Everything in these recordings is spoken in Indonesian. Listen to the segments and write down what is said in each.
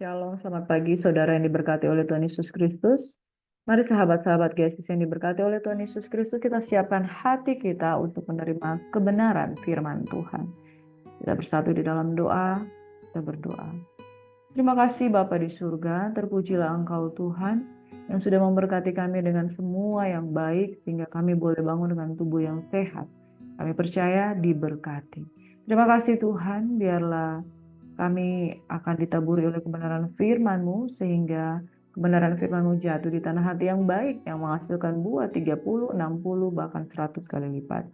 Shalom, selamat pagi saudara yang diberkati oleh Tuhan Yesus Kristus. Mari sahabat-sahabat Yesus yang diberkati oleh Tuhan Yesus Kristus, kita siapkan hati kita untuk menerima kebenaran firman Tuhan. Kita bersatu di dalam doa, kita berdoa. Terima kasih Bapa di surga, terpujilah Engkau Tuhan yang sudah memberkati kami dengan semua yang baik sehingga kami boleh bangun dengan tubuh yang sehat. Kami percaya diberkati. Terima kasih Tuhan, biarlah kami akan ditaburi oleh kebenaran firman-Mu sehingga kebenaran firman-Mu jatuh di tanah hati yang baik yang menghasilkan buah 30, 60, bahkan 100 kali lipat.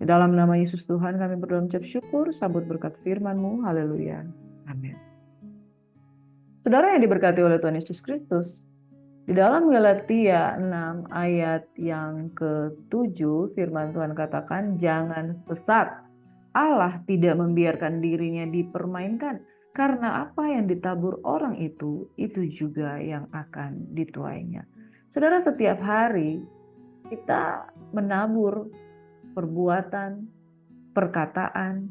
Di dalam nama Yesus Tuhan kami berdoa mengucap syukur, sambut berkat firman-Mu. Haleluya. Amin. Saudara yang diberkati oleh Tuhan Yesus Kristus, di dalam Galatia 6 ayat yang ke-7 firman Tuhan katakan, jangan sesat. Allah tidak membiarkan dirinya dipermainkan, karena apa yang ditabur orang itu juga yang akan dituainya. Saudara, setiap hari kita menabur perbuatan, perkataan,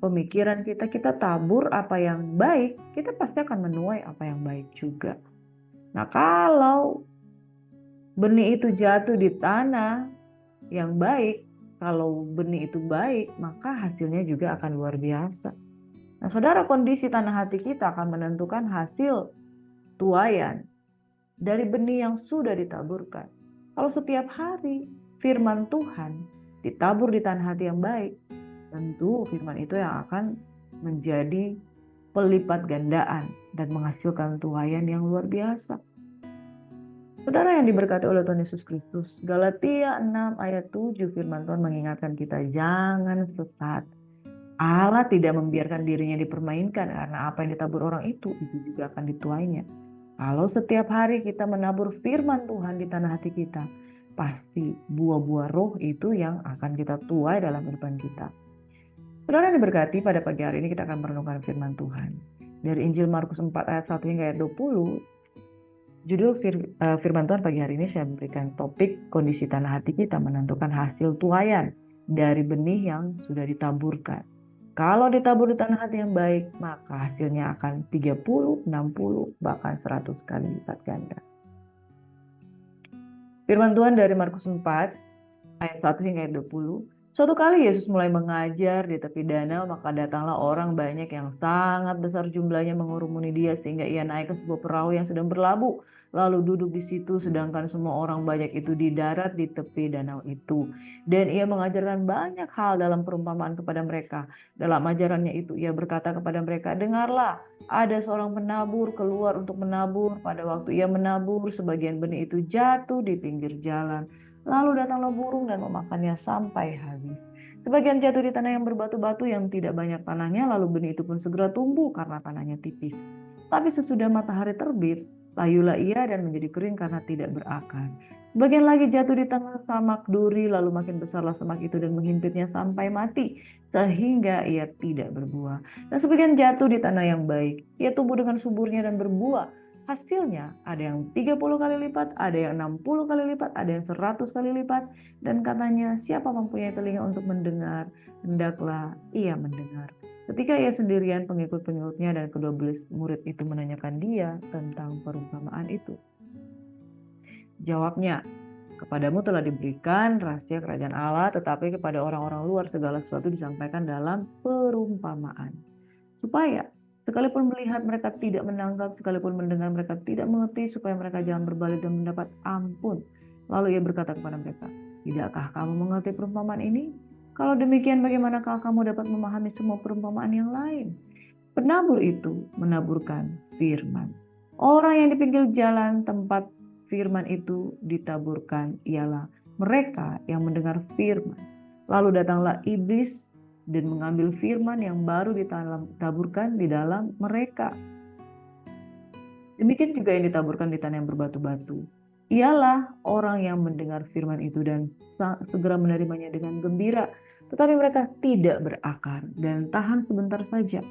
pemikiran kita tabur apa yang baik, kita pasti akan menuai apa yang baik juga. Nah, kalau benih itu jatuh di tanah yang baik, kalau benih itu baik, maka hasilnya juga akan luar biasa. Nah, saudara, kondisi tanah hati kita akan menentukan hasil tuaian dari benih yang sudah ditaburkan. Kalau setiap hari firman Tuhan ditabur di tanah hati yang baik, tentu firman itu yang akan menjadi pelipat gandaan dan menghasilkan tuaian yang luar biasa. Saudara yang diberkati oleh Tuhan Yesus Kristus, Galatia 6 ayat 7 firman Tuhan mengingatkan kita, jangan sesat. Allah tidak membiarkan dirinya dipermainkan, karena apa yang ditabur orang itu juga akan dituainya. Kalau setiap hari kita menabur firman Tuhan di tanah hati kita, pasti buah-buah roh itu yang akan kita tuai dalam kehidupan kita. Saudara yang diberkati, pada pagi hari ini kita akan merenungkan firman Tuhan. Dari Injil Markus 4 ayat 1 hingga ayat 20, judul firman Tuhan pagi hari ini saya berikan topik kondisi tanah hati kita menentukan hasil tuaian dari benih yang sudah ditaburkan. Kalau ditabur di tanah hati yang baik, maka hasilnya akan 30, 60, bahkan 100 kali lipat ganda. Firman Tuhan dari Markus 4 ayat 1 hingga ayat 20. Suatu kali Yesus mulai mengajar di tepi danau, maka datanglah orang banyak yang sangat besar jumlahnya mengurumuni dia sehingga ia naik ke sebuah perahu yang sedang berlabuh, lalu duduk di situ, sedangkan semua orang banyak itu di darat di tepi danau itu. Dan ia mengajarkan banyak hal dalam perumpamaan kepada mereka. Dalam ajarannya itu ia berkata kepada mereka, dengarlah, ada seorang penabur keluar untuk menabur. Pada waktu ia menabur, sebagian benih itu jatuh di pinggir jalan. Lalu datanglah burung dan memakannya sampai habis. Sebagian jatuh di tanah yang berbatu-batu yang tidak banyak tanahnya, lalu benih itu pun segera tumbuh karena tanahnya tipis. Tapi sesudah matahari terbit, layulah ia dan menjadi kering karena tidak berakar. Sebagian lagi jatuh di tengah samak duri, lalu makin besarlah samak itu dan menghimpitnya sampai mati, sehingga ia tidak berbuah. Dan sebagian jatuh di tanah yang baik, ia tumbuh dengan suburnya dan berbuah. Hasilnya ada yang 30 kali lipat, ada yang 60 kali lipat, ada yang 100 kali lipat. Dan katanya, siapa mempunyai telinga untuk mendengar, hendaklah ia mendengar. Ketika ia sendirian, pengikut-pengikutnya dan kedua belas murid itu menanyakan dia tentang perumpamaan itu. Jawabnya, kepadamu telah diberikan rahasia kerajaan Allah, tetapi kepada orang-orang luar segala sesuatu disampaikan dalam perumpamaan. Supaya sekalipun melihat mereka tidak menangkap, sekalipun mendengar mereka tidak mengerti, supaya mereka jangan berbalik dan mendapat ampun. Lalu ia berkata kepada mereka, tidakkah kamu mengerti perumpamaan ini? Kalau demikian, bagaimanakah kamu dapat memahami semua perumpamaan yang lain? Penabur itu menaburkan firman. Orang yang di pinggir jalan tempat firman itu ditaburkan ialah mereka yang mendengar firman. Lalu datanglah iblis dan mengambil firman yang baru ditaburkan di dalam mereka. Demikian juga yang ditaburkan di tanah yang berbatu-batu. Ialah orang yang mendengar firman itu dan segera menerimanya dengan gembira. Tetapi mereka tidak berakar dan tahan sebentar saja.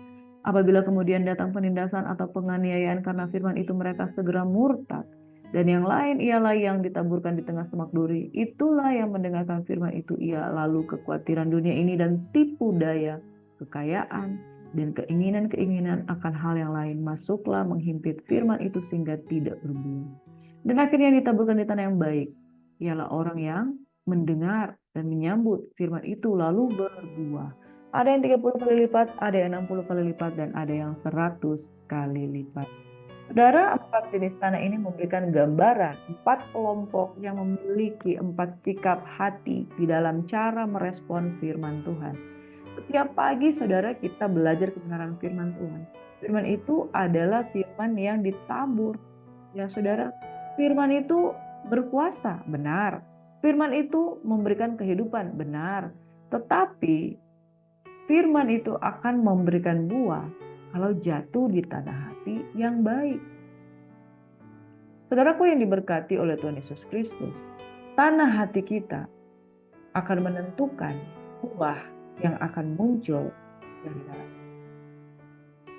Apabila kemudian datang penindasan atau penganiayaan karena firman itu, mereka segera murtad. Dan yang lain ialah yang ditaburkan di tengah semak duri. Itulah yang mendengarkan firman itu, ia lalu kekhawatiran dunia ini dan tipu daya, kekayaan, dan keinginan-keinginan akan hal yang lain masuklah menghimpit firman itu sehingga tidak berbuah. Dan akhirnya ditaburkan di tanah yang baik, ialah orang yang mendengar dan menyambut firman itu lalu berbuah. Ada yang 30 kali lipat, ada yang 60 kali lipat, dan ada yang 100 kali lipat. Saudara, 4 jenis tanah ini memberikan gambaran 4 kelompok yang memiliki 4 sikap hati di dalam cara merespon firman Tuhan. Setiap pagi saudara kita belajar kebenaran firman Tuhan. Firman itu adalah firman yang ditabur. Ya saudara, firman itu berkuasa, benar. Firman itu memberikan kehidupan, benar. Tetapi firman itu akan memberikan buah kalau jatuh di tanah hati yang baik. Saudaraku yang diberkati oleh Tuhan Yesus Kristus, tanah hati kita akan menentukan buah yang akan muncul dari dalam.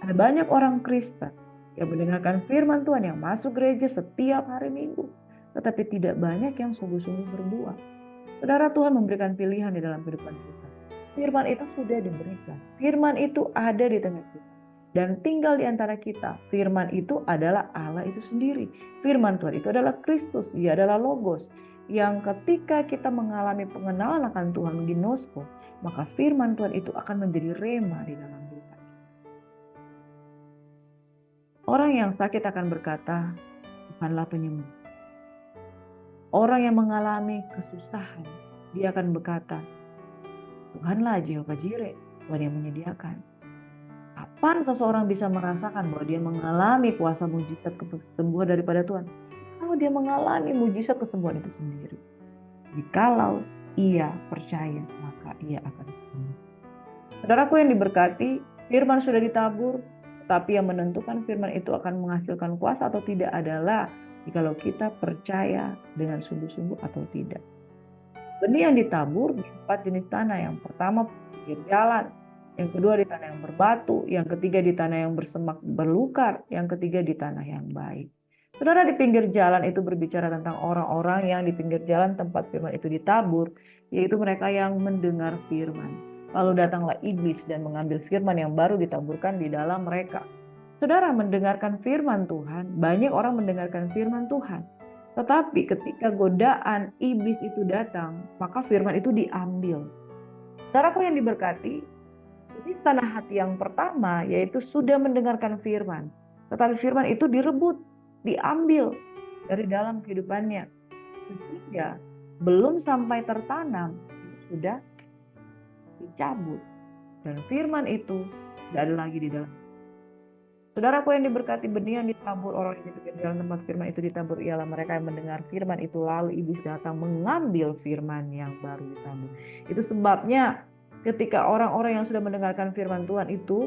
Ada banyak orang Kristen yang mendengarkan firman Tuhan, yang masuk gereja setiap hari Minggu, tetapi tidak banyak yang sungguh-sungguh berbuah. Saudara, Tuhan memberikan pilihan di dalam kehidupan kita. Firman itu sudah diberikan. Firman itu ada di tengah kita dan tinggal di antara kita. Firman itu adalah Allah itu sendiri. Firman Tuhan itu adalah Kristus. Dia adalah Logos. Yang ketika kita mengalami pengenalan akan Tuhan ginosko, maka firman Tuhan itu akan menjadi rema di dalam diri kita. Orang yang sakit akan berkata, Tuhanlah penyembuh. Orang yang mengalami kesusahan, dia akan berkata, Tuhanlah Jehovah Jireh, Tuhan yang menyediakan. Kapan seseorang bisa merasakan bahwa dia mengalami kuasa mujizat kesembuhan daripada Tuhan? Kalau dia mengalami mujizat kesembuhan itu sendiri. Jikalau ia percaya, maka ia akan sembuh. Saudaraku yang diberkati, firman sudah ditabur, tapi yang menentukan firman itu akan menghasilkan kuasa atau tidak adalah jikalau kita percaya dengan sungguh-sungguh atau tidak. Benih yang ditabur di 4 jenis tanah. Yang pertama pinggir jalan, yang kedua di tanah yang berbatu, yang ketiga di tanah yang bersemak berlukar, yang ketiga di tanah yang baik. Saudara, di pinggir jalan itu berbicara tentang orang-orang yang di pinggir jalan tempat firman itu ditabur, yaitu mereka yang mendengar firman. Lalu datanglah iblis dan mengambil firman yang baru ditaburkan di dalam mereka. Saudara, mendengarkan firman Tuhan, banyak orang mendengarkan firman Tuhan. Tetapi ketika godaan iblis itu datang, maka firman itu diambil. Saudaraku yang diberkati, ini tanah hati yang pertama yaitu sudah mendengarkan firman. Tetapi firman itu direbut, diambil dari dalam kehidupannya. Sehingga belum sampai tertanam, sudah dicabut. Dan firman itu tidak ada lagi di dalam. Saudaraku yang diberkati, benih yang ditabur orang yang di dalam tempat firman itu ditabur ialah mereka yang mendengar firman itu, lalu iblis datang mengambil firman yang baru ditabur. Itu sebabnya ketika orang-orang yang sudah mendengarkan firman Tuhan itu,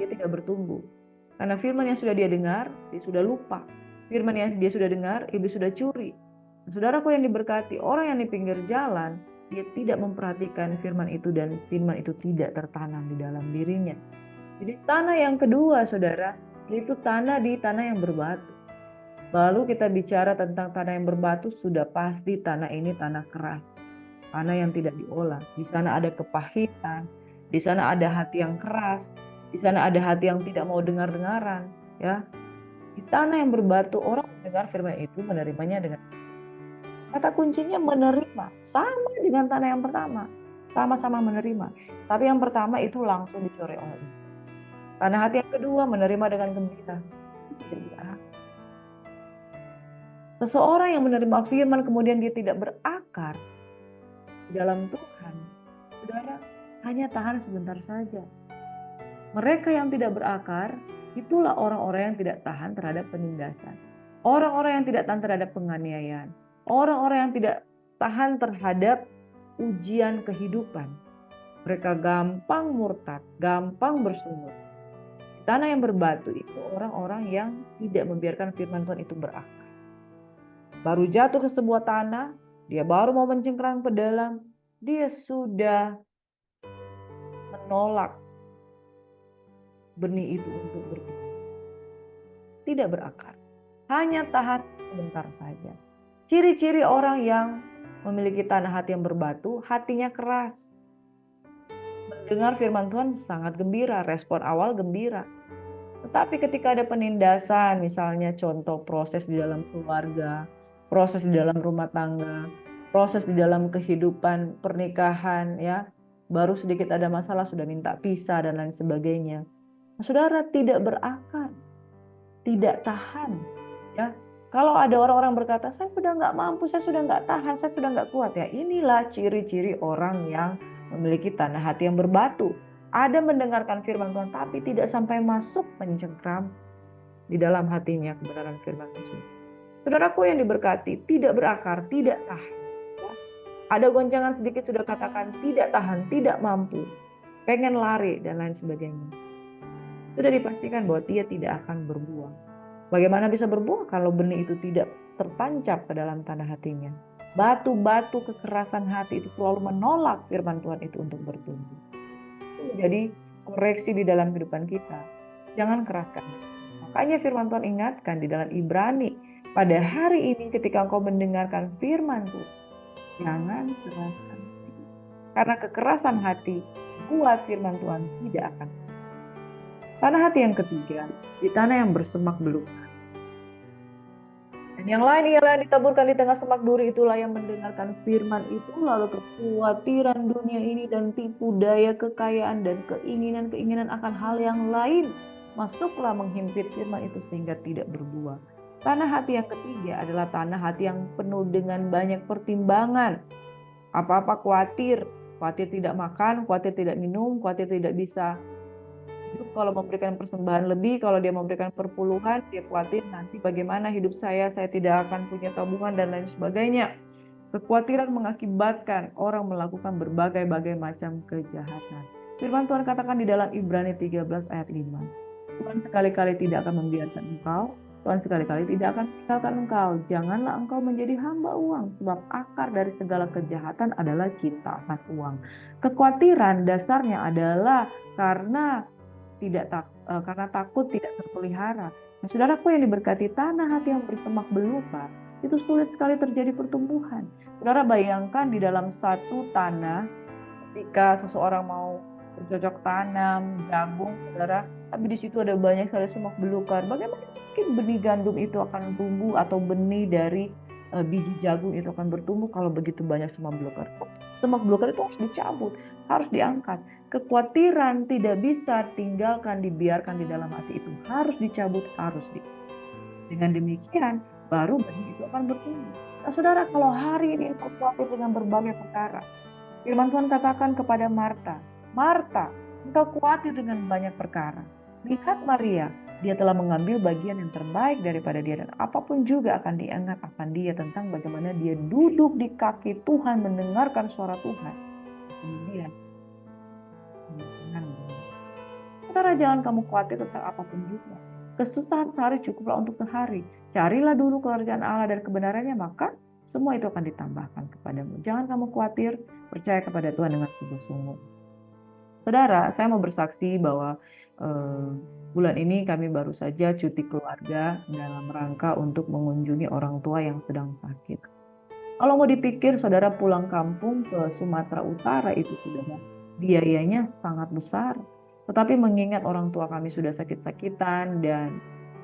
dia tidak bertumbuh. Karena firman yang sudah dia dengar, dia sudah lupa. Firman yang dia sudah dengar, iblis sudah curi. Saudaraku yang diberkati, orang yang di pinggir jalan, dia tidak memperhatikan firman itu dan firman itu tidak tertanam di dalam dirinya. Jadi tanah yang kedua saudara, yaitu tanah yang berbatu. Lalu kita bicara tentang tanah yang berbatu, sudah pasti tanah ini tanah keras. Tanah yang tidak diolah. Di sana ada kepahitan, di sana ada hati yang keras, di sana ada hati yang tidak mau dengar-dengaran. Ya. Di tanah yang berbatu, orang mendengar firman itu menerimanya dengan kata kuncinya menerima. Sama dengan tanah yang pertama. Sama-sama menerima. Tapi yang pertama itu langsung dicorek oleh iblis. Tanah hati yang kedua menerima dengan gembira. Seseorang yang menerima firman kemudian dia tidak berakar di dalam Tuhan, saudara, hanya tahan sebentar saja. Mereka yang tidak berakar, itulah orang-orang yang tidak tahan terhadap penindasan. Orang-orang yang tidak tahan terhadap penganiayaan. Orang-orang yang tidak tahan terhadap ujian kehidupan. Mereka gampang murtad, gampang bersungut. Tanah yang berbatu itu orang-orang yang tidak membiarkan firman Tuhan itu berakar. Baru jatuh ke sebuah tanah, dia baru mau mencengkram ke dalam, dia sudah menolak benih itu untuk bertumbuh. Tidak berakar, hanya tahan sebentar saja. Ciri-ciri orang yang memiliki tanah hati yang berbatu, hatinya keras, Mendengar firman Tuhan sangat gembira, respon awal gembira. Tetapi ketika ada penindasan, misalnya contoh proses di dalam keluarga, proses di dalam rumah tangga, proses di dalam kehidupan pernikahan, ya, baru sedikit ada masalah sudah minta pisah dan lain sebagainya. Nah, saudara, tidak berakar, tidak tahan, ya. Kalau ada orang-orang berkata, saya sudah nggak mampu, saya sudah nggak tahan, saya sudah nggak kuat, ya, inilah ciri-ciri orang yang memiliki tanah hati yang berbatu. Ada mendengarkan firman Tuhan, tapi tidak sampai masuk mencengkram di dalam hatinya kebenaran firman Tuhan. Saudaraku yang diberkati, tidak berakar, tidak tahan. Ya. Ada goncangan sedikit sudah katakan tidak tahan, tidak mampu, pengen lari dan lain sebagainya. Sudah dipastikan bahwa dia tidak akan berbuah. Bagaimana bisa berbuah kalau benih itu tidak tertancap ke dalam tanah hatinya? Batu-batu kekerasan hati itu selalu menolak firman Tuhan itu untuk bertumbuh. Itu menjadi koreksi di dalam kehidupan kita. Jangan keraskan. Makanya firman Tuhan ingatkan di dalam Ibrani, pada hari ini ketika engkau mendengarkan firman Tuhan, jangan keraskan hati. Karena kekerasan hati, buah firman Tuhan tidak akan. Tanah hati yang ketiga, di tanah yang bersemak belukar. Dan yang lain ialah yang ditaburkan di tengah semak duri, itulah yang mendengarkan firman itu, lalu kekhawatiran dunia ini dan tipu daya kekayaan dan keinginan-keinginan akan hal yang lain masuklah menghimpit firman itu sehingga tidak berbuah. Tanah hati yang ketiga adalah tanah hati yang penuh dengan banyak pertimbangan. Apa-apa khawatir tidak makan, khawatir tidak minum, khawatir tidak bisa hidup kalau memberikan persembahan lebih, kalau dia memberikan perpuluhan, dia khawatir nanti bagaimana hidup saya tidak akan punya tabungan dan lain sebagainya. Kekhawatiran mengakibatkan orang melakukan berbagai-bagai macam kejahatan. Firman Tuhan katakan di dalam Ibrani 13 ayat 5. Tuhan sekali-kali tidak akan membiarkan engkau, Tuhan sekali-kali tidak akan meninggalkan engkau. Janganlah engkau menjadi hamba uang, sebab akar dari segala kejahatan adalah cinta akan uang. Kekhawatiran dasarnya adalah karena takut tidak terpelihara. Nah, saudaraku yang diberkati, tanah hati yang bersemak belukar itu sulit sekali terjadi pertumbuhan. Saudara bayangkan di dalam satu tanah, ketika seseorang mau bercocok tanam jagung, saudara, tapi di situ ada banyak sekali semak belukar. Bagaimana mungkin benih gandum itu akan tumbuh atau benih dari biji jagung itu akan bertumbuh kalau begitu banyak semak belukar? Semak belukar itu harus dicabut, harus diangkat. Kekhawatiran tidak bisa tinggalkan, dibiarkan di dalam hati itu. Harus dicabut, harus di. Dengan demikian, baru benih itu akan bertumbuh. Nah, saudara, kalau hari ini engkau khawatir dengan berbagai perkara, firman Tuhan katakan kepada Marta, Marta, engkau khawatir dengan banyak perkara. Lihat Maria, dia telah mengambil bagian yang terbaik daripada dia, dan apapun juga akan diingat akan dia tentang bagaimana dia duduk di kaki Tuhan mendengarkan suara Tuhan. Kemudian, saudara, jangan kamu khawatir tentang apapun juga. Kesusahan sehari cukuplah untuk sehari. Carilah dulu kerajaan Allah dan kebenarannya, maka semua itu akan ditambahkan kepadamu. Jangan kamu khawatir, percaya kepada Tuhan dengan sungguh-sungguh. Saudara, saya mau bersaksi bahwa bulan ini kami baru saja cuti keluarga dalam rangka untuk mengunjungi orang tua yang sedang sakit. Kalau mau dipikir, saudara pulang kampung ke Sumatera Utara itu, saudara, biayanya sangat besar. Tetapi mengingat orang tua kami sudah sakit-sakitan dan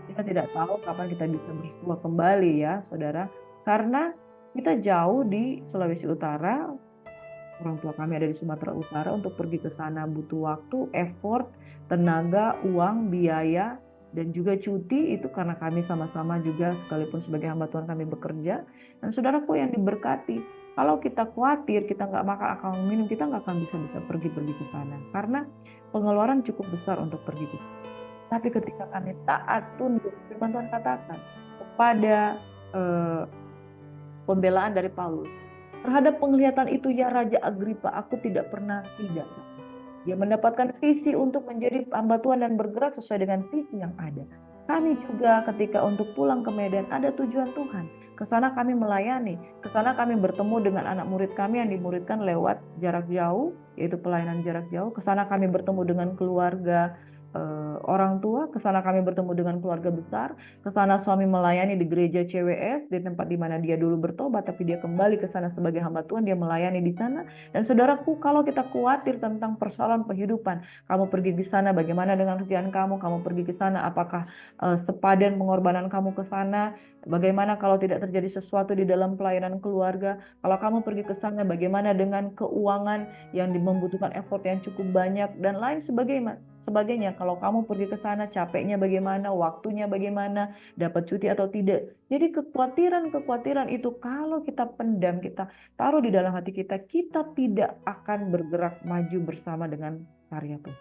kita tidak tahu kapan kita bisa bersua kembali, ya saudara. Karena kita jauh di Sulawesi Utara, orang tua kami ada di Sumatera Utara, untuk pergi ke sana butuh waktu, effort, tenaga, uang, biaya, dan juga cuti itu karena kami sama-sama juga sekalipun sebagai hamba Tuhan kami bekerja. Dan saudaraku yang diberkati, kalau kita khawatir, kita nggak makan, akan minum, kita nggak akan bisa pergi ke sana. Karena pengeluaran cukup besar untuk pergi ke sana. Tapi ketika kami taat tunduk, firman Tuhan katakan kepada pembelaan dari Paulus, terhadap penglihatan itu ya Raja Agripa, aku tidak pernah tidak. Dia mendapatkan visi untuk menjadi hamba Tuhan dan bergerak sesuai dengan visi yang ada. Kami juga ketika untuk pulang ke Medan ada tujuan Tuhan. Ke sana kami melayani, ke sana kami bertemu dengan anak murid kami yang dimmuridkan lewat jarak jauh, yaitu pelayanan jarak jauh. Ke sana kami bertemu dengan keluarga orang tua, ke sana kami bertemu dengan keluarga besar, ke sana suami melayani di gereja CWS, di tempat di mana dia dulu bertobat, tapi dia kembali ke sana sebagai hamba Tuhan, dia melayani di sana. Dan saudaraku, kalau kita khawatir tentang persoalan kehidupan, kamu pergi ke sana, bagaimana dengan kerjaan kamu pergi ke sana, apakah sepadan pengorbanan kamu ke sana, bagaimana kalau tidak terjadi sesuatu di dalam pelayanan keluarga, kalau kamu pergi ke sana, bagaimana dengan keuangan yang membutuhkan effort yang cukup banyak, dan lain sebagainya. Kalau kamu pergi ke sana, capeknya bagaimana, waktunya bagaimana, dapat cuti atau tidak. Jadi kekhawatiran-kekhawatiran itu kalau kita pendam, kita taruh di dalam hati kita, kita tidak akan bergerak maju bersama dengan karya Tuhan.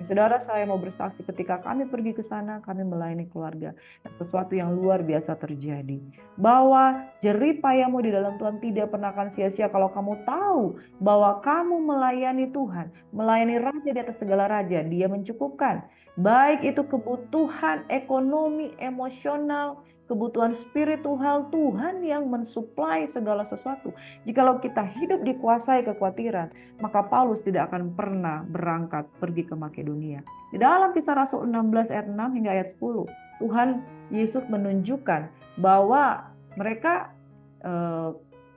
Saudara, saya mau bersaksi ketika kami pergi ke sana, kami melayani keluarga. Dan sesuatu yang luar biasa terjadi. Bahwa jerih payahmu di dalam Tuhan tidak pernah akan sia-sia kalau kamu tahu bahwa kamu melayani Tuhan. Melayani Raja di atas segala Raja. Dia mencukupkan. Baik itu kebutuhan ekonomi, emosional, kebutuhan spiritual, Tuhan yang mensuplai segala sesuatu. Jikalau kita hidup dikuasai kekhawatiran, maka Paulus tidak akan pernah berangkat pergi ke Makedonia. Di dalam Kisah Rasul 16 ayat 6 hingga ayat 10, Tuhan Yesus menunjukkan bahwa mereka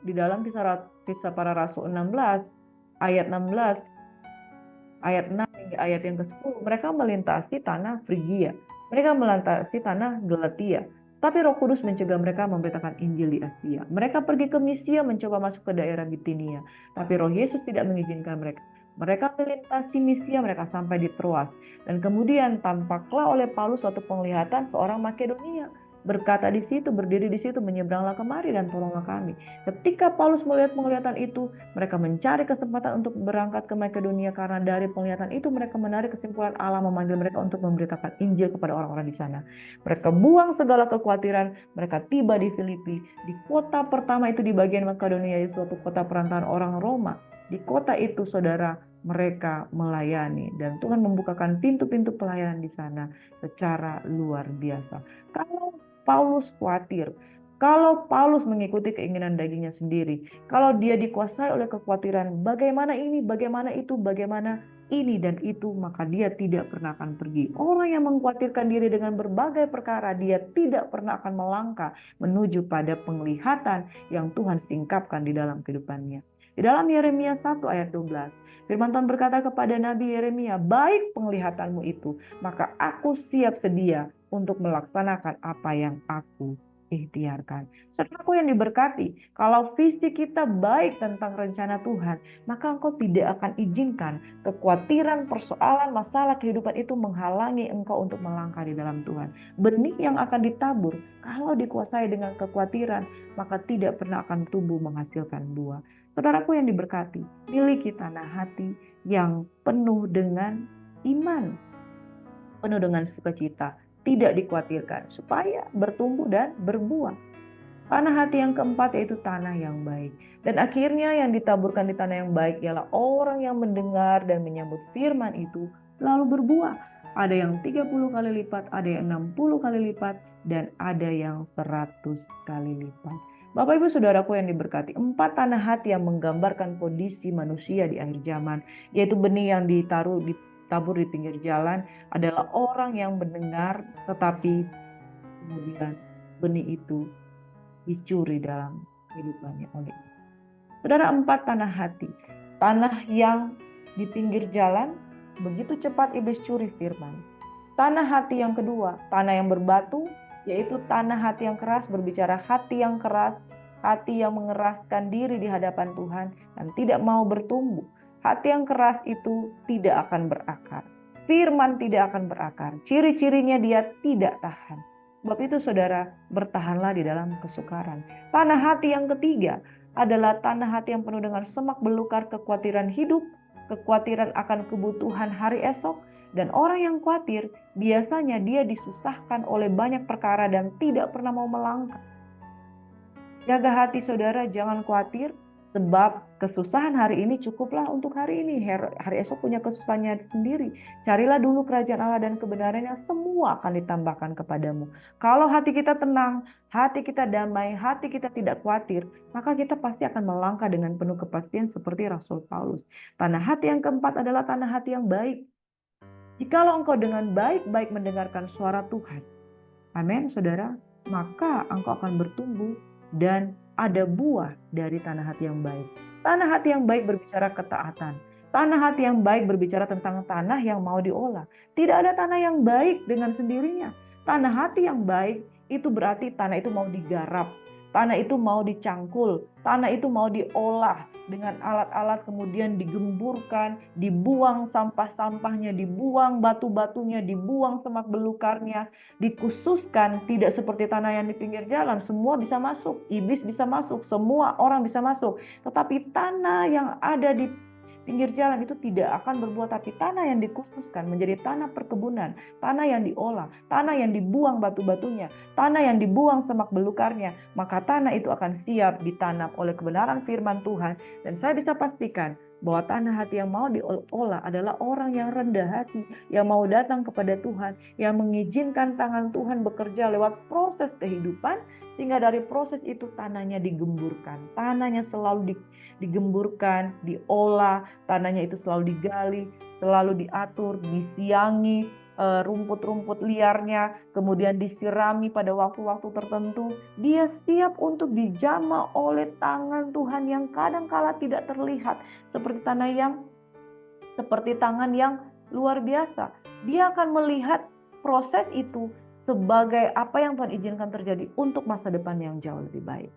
di dalam Kisah Para Rasul 16 ayat 16 ayat 6 hingga ayat yang ke-10, mereka melintasi tanah Frigia, mereka melintasi tanah Galatia. Tapi Roh Kudus mencegah mereka memberitakan Injil di Asia. Mereka pergi ke Misia mencoba masuk ke daerah Bitinia, tapi Roh Yesus tidak mengizinkan mereka. Mereka melintasi Misia, mereka sampai di Troas. Dan kemudian tampaklah oleh Paulus suatu penglihatan seorang Makedonia. Berkata di situ, berdiri di situ, menyeberanglah kemari dan tolonglah kami. Ketika Paulus melihat penglihatan itu, mereka mencari kesempatan untuk berangkat ke Makedonia, karena dari penglihatan itu mereka menarik kesimpulan Allah memanggil mereka untuk memberitakan Injil kepada orang-orang di sana. Mereka buang segala kekhawatiran, mereka tiba di Filipi. Di kota pertama itu di bagian Makedonia, itu suatu kota perantaraan orang Roma. Di kota itu, saudara, mereka melayani dan Tuhan membukakan pintu-pintu pelayanan di sana secara luar biasa. Kalau Paulus khawatir, kalau Paulus mengikuti keinginan dagingnya sendiri, kalau dia dikuasai oleh kekhawatiran, bagaimana ini, bagaimana itu, bagaimana ini dan itu, maka dia tidak pernah akan pergi. Orang yang mengkhawatirkan diri dengan berbagai perkara, dia tidak pernah akan melangkah menuju pada penglihatan yang Tuhan singkapkan di dalam kehidupannya. Di dalam Yeremia 1 ayat 12, firman Tuhan berkata kepada Nabi Yeremia, baik penglihatanmu itu, maka aku siap sedia untuk melaksanakan apa yang aku ikhtiarkan. Saudaraku yang diberkati, kalau visi kita baik tentang rencana Tuhan, maka engkau tidak akan izinkan kekhawatiran, persoalan, masalah kehidupan itu menghalangi engkau untuk melangkah di dalam Tuhan. Benih yang akan ditabur, kalau dikuasai dengan kekhawatiran, maka tidak pernah akan tumbuh menghasilkan buah. Saudaraku yang diberkati, miliki tanah hati yang penuh dengan iman, penuh dengan sukacita, tidak dikhawatirkan, supaya bertumbuh dan berbuah. Tanah hati yang keempat yaitu tanah yang baik. Dan akhirnya yang ditaburkan di tanah yang baik ialah orang yang mendengar dan menyambut firman itu lalu berbuah. Ada yang 30 kali lipat, ada yang 60 kali lipat, dan ada yang 100 kali lipat. Bapak Ibu Saudaraku yang diberkati, 4 tanah hati yang menggambarkan kondisi manusia di akhir zaman, yaitu benih yang ditabur di pinggir jalan, adalah orang yang mendengar tetapi kemudian benih itu dicuri dalam kehidupannya oleh itu. Saudara, 4 tanah hati. Tanah yang di pinggir jalan, begitu cepat iblis curi firman. Tanah hati yang kedua, tanah yang berbatu, yaitu tanah hati yang keras, berbicara hati yang keras, hati yang mengeraskan diri di hadapan Tuhan dan tidak mau bertumbuh. Hati yang keras itu tidak akan berakar. Firman tidak akan berakar. Ciri-cirinya dia tidak tahan. Sebab itu saudara, bertahanlah di dalam kesukaran. Tanah hati yang ketiga adalah tanah hati yang penuh dengan semak belukar, kekhawatiran hidup, kekhawatiran akan kebutuhan hari esok. Dan orang yang khawatir, biasanya dia disusahkan oleh banyak perkara dan tidak pernah mau melangkah. Jaga hati saudara, jangan khawatir, sebab kesusahan hari ini cukuplah untuk hari ini. Hari esok punya kesusahannya sendiri. Carilah dulu kerajaan Allah dan kebenarannya, semua akan ditambahkan kepadamu. Kalau hati kita tenang, hati kita damai, hati kita tidak khawatir, maka kita pasti akan melangkah dengan penuh kepastian seperti Rasul Paulus. Tanah hati yang keempat adalah tanah hati yang baik. Jikalau engkau dengan baik-baik mendengarkan suara Tuhan, amin saudara, maka engkau akan bertumbuh dan ada buah dari tanah hati yang baik. Tanah hati yang baik berbicara ketaatan. Tanah hati yang baik berbicara tentang tanah yang mau diolah. Tidak ada tanah yang baik dengan sendirinya. Tanah hati yang baik itu berarti tanah itu mau digarap. Tanah itu mau dicangkul. Tanah itu mau diolah dengan alat-alat, kemudian digemburkan, dibuang sampah-sampahnya, dibuang batu-batunya, dibuang semak belukarnya, dikhususkan tidak seperti tanah yang di pinggir jalan. Semua bisa masuk, iblis bisa masuk, semua orang bisa masuk. Tetapi tanah yang ada di pinggir jalan itu tidak akan berbuah, tapi tanah yang dikhususkan menjadi tanah perkebunan, tanah yang diolah, tanah yang dibuang batu-batunya, tanah yang dibuang semak belukarnya, maka tanah itu akan siap ditanam oleh kebenaran firman Tuhan. Dan saya bisa pastikan bahwa tanah hati yang mau diolah adalah orang yang rendah hati, yang mau datang kepada Tuhan, yang mengizinkan tangan Tuhan bekerja lewat proses kehidupan, sehingga dari proses itu tanahnya digemburkan, tanahnya selalu digemburkan, diolah, tanahnya itu selalu digali, selalu diatur, disiangi, rumput-rumput liarnya, kemudian disirami pada waktu-waktu tertentu. Dia siap untuk dijamah oleh tangan Tuhan yang kadang-kala tidak terlihat, seperti tangan yang luar biasa. Dia akan melihat proses itu sebagai apa yang Tuhan izinkan terjadi untuk masa depan yang jauh lebih baik.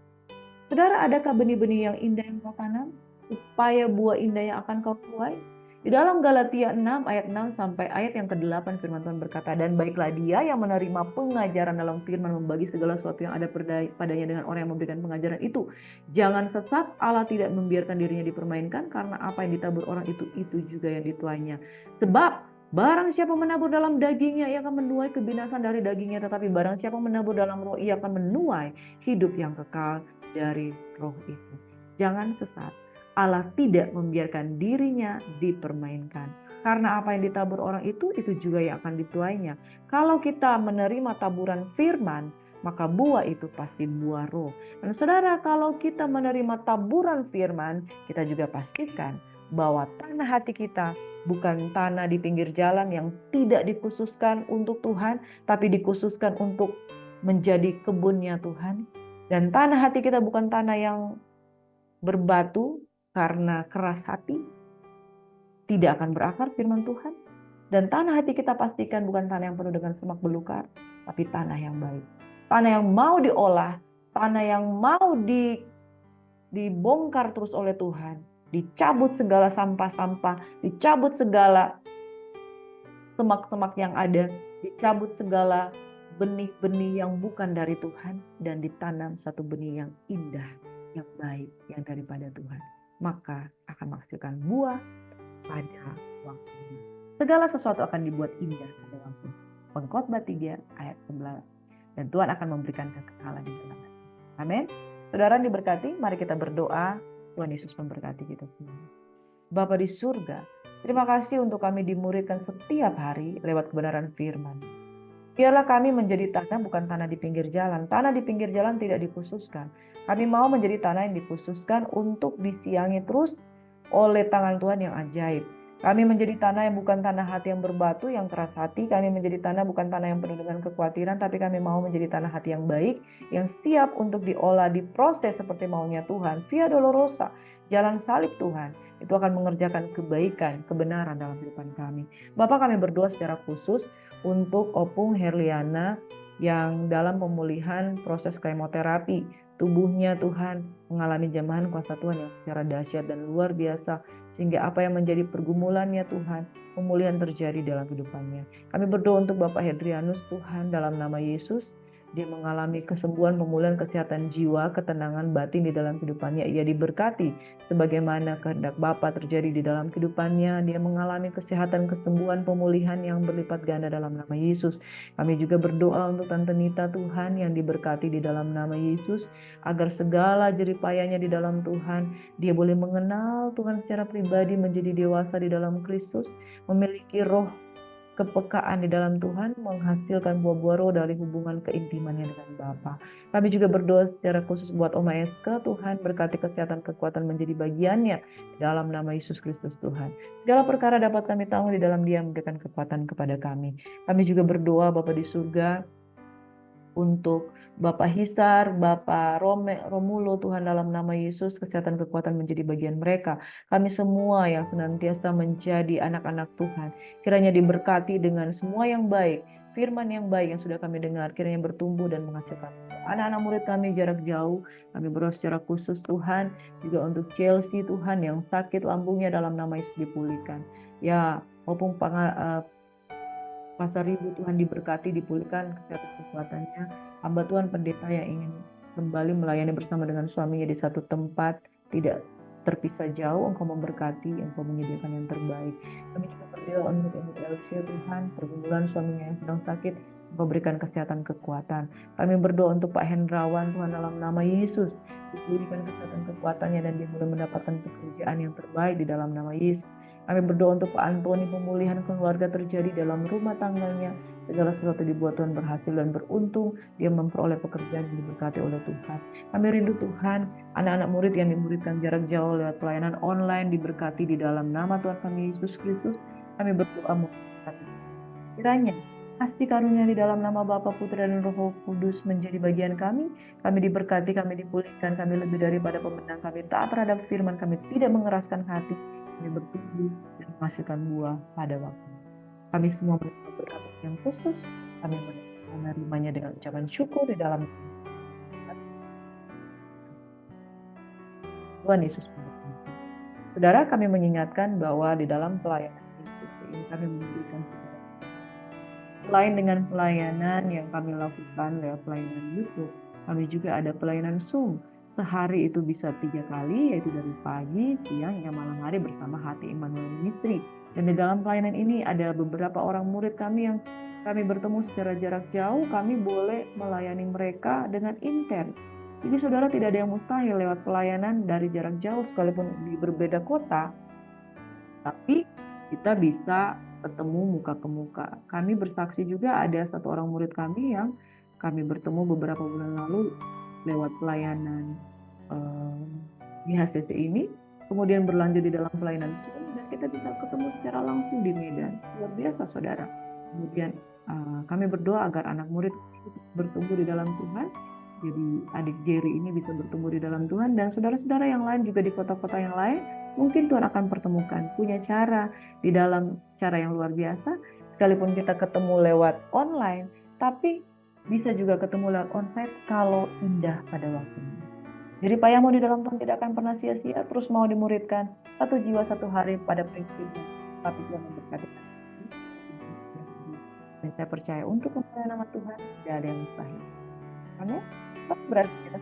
Saudara, adakah benih-benih yang indah yang kau tanam supaya buah indah yang akan kau tuai? Di dalam Galatia 6 ayat 6 sampai ayat yang ke-8 firman Tuhan berkata, dan baiklah dia yang menerima pengajaran dalam firman membagi segala sesuatu yang ada padanya dengan orang yang memberikan pengajaran itu. Jangan sesat, Allah tidak membiarkan dirinya dipermainkan, karena apa yang ditabur orang itu juga yang dituainya. Sebab barang siapa menabur dalam dagingnya, ia akan menuai kebinasan dari dagingnya. Tetapi barang siapa menabur dalam roh, ia akan menuai hidup yang kekal dari roh itu. Jangan sesat. Allah tidak membiarkan dirinya dipermainkan. Karena apa yang ditabur orang itu juga yang akan dituainya. Kalau kita menerima taburan firman, maka buah itu pasti buah roh. Dan saudara, kalau kita menerima taburan firman, kita juga pastikan bahwa tanah hati kita bukan tanah di pinggir jalan yang tidak dikhususkan untuk Tuhan, tapi dikhususkan untuk menjadi kebunnya Tuhan. Dan tanah hati kita bukan tanah yang berbatu karena keras hati, tidak akan berakar firman Tuhan. Dan tanah hati kita pastikan bukan tanah yang penuh dengan semak belukar, tapi tanah yang baik. Tanah yang mau diolah, tanah yang mau dibongkar terus oleh Tuhan. Dicabut segala sampah-sampah, dicabut segala semak-semak yang ada, dicabut segala benih-benih yang bukan dari Tuhan, dan ditanam satu benih yang indah, yang baik, yang daripada Tuhan. Maka akan menghasilkan buah pada waktunya. Segala sesuatu akan dibuat indah pada waktu. Pengkhotbah 3 ayat 11. Dan Tuhan akan memberikan kekekalan di dalamnya. Amin. Saudara diberkati, mari kita berdoa. Tuhan Yesus memberkati kita semua. Bapa di surga, terima kasih untuk kami dimuridkan setiap hari lewat kebenaran firman. Biarlah kami menjadi tanah bukan tanah di pinggir jalan. Tanah di pinggir jalan tidak dikhususkan. Kami mau menjadi tanah yang dikhususkan untuk disiangi terus oleh tangan Tuhan yang ajaib. Kami menjadi tanah yang bukan tanah hati yang berbatu, yang keras hati. Kami menjadi tanah bukan tanah yang penuh dengan kekhawatiran, tapi kami mau menjadi tanah hati yang baik, yang siap untuk diolah, diproses seperti maunya Tuhan. Via Dolorosa, jalan salib Tuhan, itu akan mengerjakan kebaikan, kebenaran dalam kehidupan kami. Bapak, kami berdoa secara khusus untuk Opung Herliana yang dalam pemulihan proses kemoterapi. Tubuhnya Tuhan mengalami jamahan kuasa Tuhan yang secara dahsyat dan luar biasa, sehingga apa yang menjadi pergumulannya Tuhan, pemulihan terjadi dalam kehidupannya. Kami berdoa untuk Bapak Hedrianus Tuhan, dalam nama Yesus, dia mengalami kesembuhan, pemulihan, kesehatan jiwa, ketenangan batin di dalam kehidupannya. Ia diberkati sebagaimana kehendak Bapa terjadi di dalam kehidupannya. Dia mengalami kesehatan, kesembuhan, pemulihan yang berlipat ganda dalam nama Yesus. Kami juga berdoa untuk Tante Nita Tuhan yang diberkati di dalam nama Yesus, agar segala jeripayanya di dalam Tuhan, dia boleh mengenal Tuhan secara pribadi, menjadi dewasa di dalam Kristus, memiliki roh kepekaan di dalam Tuhan menghasilkan buah-buah roh dari hubungan keintimannya dengan Bapa. Kami juga berdoa secara khusus buat Oma Eska, Tuhan berkati kesehatan kekuatan menjadi bagiannya dalam nama Yesus Kristus Tuhan. Segala perkara dapat kami tahu di dalam Dia memberikan kekuatan kepada kami. Kami juga berdoa Bapa di surga untuk Bapak Hisar, Bapak Romulo, Tuhan dalam nama Yesus, kesehatan kekuatan menjadi bagian mereka. Kami semua yang senantiasa menjadi anak-anak Tuhan, kiranya diberkati dengan semua yang baik, firman yang baik yang sudah kami dengar, kiranya bertumbuh dan menghasilkan. Anak-anak murid kami jarak jauh, kami berdoa secara khusus Tuhan, juga untuk Chelsea Tuhan yang sakit lambungnya dalam nama Yesus dipulihkan. Ya, maupun Pasar Ibu Tuhan diberkati, dipulihkan kesehatan kekuatannya. Hamba Tuhan pendeta yang ingin kembali melayani bersama dengan suaminya di satu tempat, tidak terpisah jauh, Engkau memberkati, Engkau menyediakan yang terbaik. Kami juga berdoa untuk Elsie Tuhan, pergumulan suaminya yang sedang sakit, Engkau berikan kesehatan kekuatan. Kami berdoa untuk Pak Hendrawan, Tuhan dalam nama Yesus, dipulihkan kesehatan kekuatannya dan dia boleh mendapatkan pekerjaan yang terbaik di dalam nama Yesus. Kami berdoa untuk Pak Antoni, pemulihan keluarga terjadi dalam rumah tangganya. Segala sesuatu dibuat Tuhan berhasil dan beruntung. Dia memperoleh pekerjaan yang diberkati oleh Tuhan. Kami rindu Tuhan, anak-anak murid yang dimuridkan jarak jauh lewat pelayanan online diberkati di dalam nama Tuhan kami Yesus Kristus. Kami berdoa memberkati. Kiranya kasih karunia di dalam nama Bapa, Putra, dan Roh Kudus menjadi bagian kami. Kami diberkati, kami dipulihkan, kami lebih daripada pemenang, kami taat terhadap firman, kami tidak mengeraskan hati, kami bertumbuh dan menghasilkan buah pada waktu. Kami semua menerima berkat yang khusus, kami menerimanya dengan ucapan syukur di dalam Tuhan Yesus. Saudara, kami mengingatkan bahwa di dalam pelayanan ini kami memberikan selain dengan pelayanan yang kami lakukan lewat pelayanan YouTube, kami juga ada pelayanan Zoom. Sehari itu bisa 3 kali, yaitu dari pagi, siang, hingga malam hari bersama Hati Immanuel Ministry. Dan di dalam pelayanan ini ada beberapa orang murid kami yang kami bertemu secara jarak jauh, kami boleh melayani mereka dengan intens. Jadi saudara, tidak ada yang mustahil lewat pelayanan dari jarak jauh sekalipun di berbeda kota, tapi kita bisa ketemu muka ke muka. Kami bersaksi juga ada satu orang murid kami yang kami bertemu beberapa bulan lalu lewat pelayanan di HCC ini, kemudian berlanjut di dalam pelayanan Zoom, dan kita bisa ketemu secara langsung di Medan. Luar biasa saudara. Kemudian kami berdoa agar anak murid bertumbuh di dalam Tuhan. Jadi adik Jerry ini bisa bertumbuh di dalam Tuhan, dan saudara-saudara yang lain juga di kota-kota yang lain, mungkin Tuhan akan pertemukan, punya cara di dalam cara yang luar biasa. Sekalipun kita ketemu lewat online, tapi bisa juga ketemu lewat onsite kalau indah pada waktunya. Jadi payahmu di dalam Tuhan tidak akan pernah sia-sia, terus mau dimuridkan satu jiwa satu hari pada prinsipnya, tapi Tuhan memberkati. Dan saya percaya untuk kemuliaan nama Tuhan tidak ada yang mustahil. Amin. Berarti kita